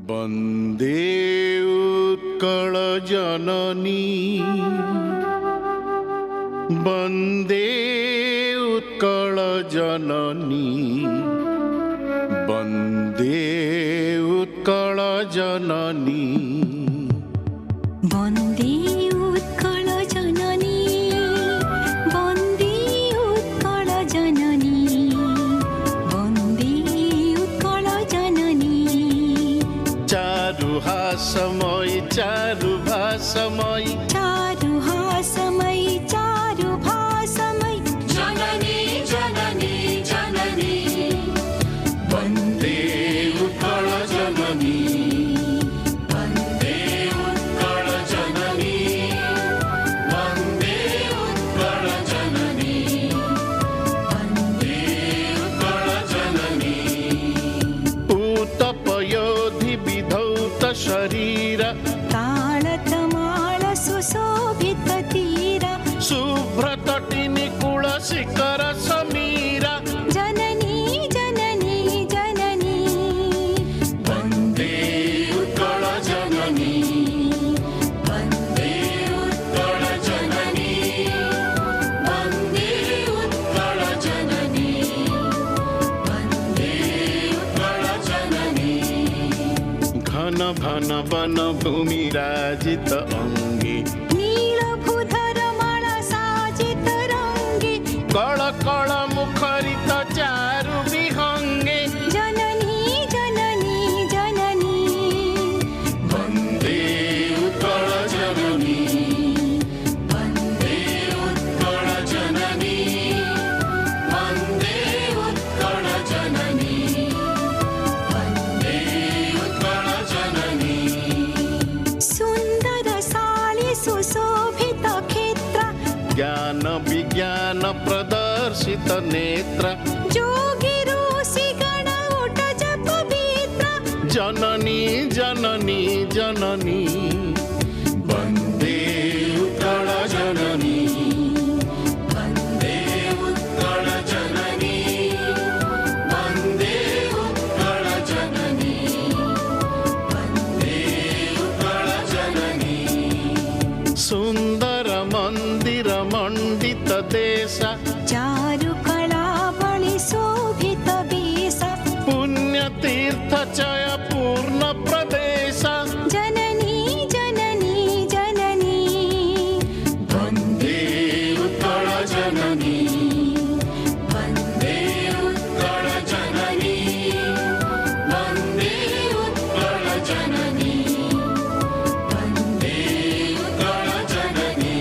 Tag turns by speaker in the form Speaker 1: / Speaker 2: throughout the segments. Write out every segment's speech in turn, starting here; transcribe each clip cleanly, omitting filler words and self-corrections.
Speaker 1: वन्दे उत्कल जननी वन्दे उत्कल जननी वन्दे उत्कल जननी
Speaker 2: वन्दे उत्कल जननी वन्दे उत्कल जननी वन्दे उत्कल जननी
Speaker 1: चारुहासमयी चारुभासमयी
Speaker 2: चारुहासमयी चारुभासमयी
Speaker 1: जननी जननी जननी वन्दे उत्कल जननी वन्दे उत्कल जननी वन्दे उत्कल जननी वन्दे उत्कल जननी पूतपयोधि विधौत शरीर
Speaker 2: ताळतमाळ सुशोभित तीर
Speaker 1: शुभ्रतटिनि कुलशिखर समीरा
Speaker 2: जननी जननी जननी
Speaker 1: वन्दे उत्कल जननी वन्दे उत्कल जननी वन्दे उत्कल जननी वन्दे उत्कल जननी घन घन वन भूमि राजित अंगे
Speaker 2: नीलभूधर माळा साजित रंगे
Speaker 1: कळ कळ मुखरित चारु विहंगे
Speaker 2: जननी जननी जननी
Speaker 1: वन्दे उत्कल जननी वन्दे उत्कल जननी वन्दे उत्कल जननी वन्दे उत्कल जननी
Speaker 2: सुन्दर साळि सुशोभित क्षेत्र
Speaker 1: ज्ञान विज्ञान प्रदर्शित नेत्र
Speaker 2: जोगी ऋषि गण उठ जप पवित्र
Speaker 1: जननी जननी जननी वन्दे उत्कल जननी वन्दे उत्कल जननी वन्दे उत्कल जननी वन्दे उत्कल जननी सुन्दर मन्दिर मण्डित देश
Speaker 2: चारुकलावळि शोभित वेश
Speaker 1: पुण्यतीर्थ चय पूर्ण प्रदेश
Speaker 2: जननी जननी जननी
Speaker 1: वन्दे उत्कल जननी वन्दे उत्कल जननी वन्दे उत्कल जननी वन्दे उत्कल जननी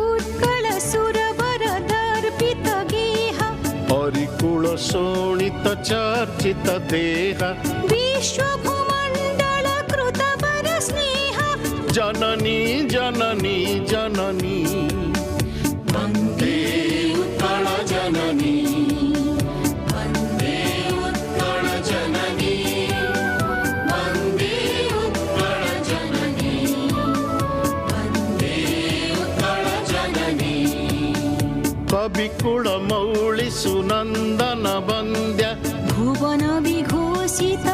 Speaker 2: उत्कल सुरवर दर्पित गेह
Speaker 1: हरिकुल शोणित चर्चित देह
Speaker 2: विश्वभूमण्डल कृतवर स्नेह
Speaker 1: जननी जननी जननी वन्दे उत्कल जननी वन्दे उत्कल जननी वन्दे उत्कल जननी वन्दे उत्कल जननी कविकुल मौळि सुनन्दन वन्द्य
Speaker 2: भुवन विघोषित